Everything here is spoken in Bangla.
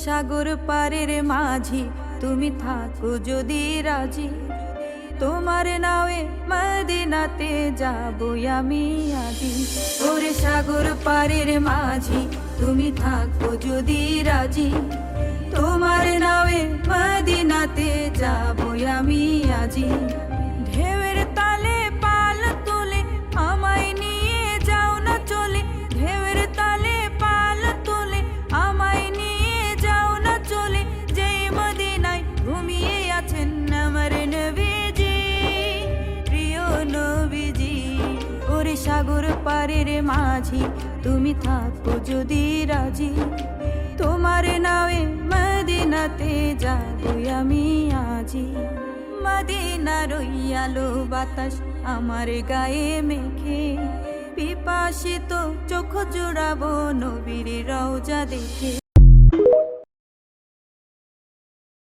সাগর পারের মাঝি তুমি থাকো যদি রাজি, তোমার নাওয়ে মদিনাতে যাবো আমি আজি। ওরে সাগর পারের মাঝি তুমি থাকো যদি রাজি, তোমার নাওয়ে মদিনাতে যাবো আমি আজি। ঢেউয়ের তালে পাল তুলে আমায় নিয়ে যাও না চলে, ঢেউয়ের তালে পাল তুলে আমায় নিয়ে যাও না চলে, যে মদিনায় ঘুমিয়ে আছেন আমার নবীজি, প্রিয় নবীজি। ওরে সাগর পারের মাঝি তুমি থাকো যদি রাজি, তোমার নাওয়ে মদিনাতে যাবো আমি আজি। মদিনার ওই আলো বাতাস আমার গায়ে মেখে, পিপাসিত চোখ জোড়াবো নবীর রওজা দেখে।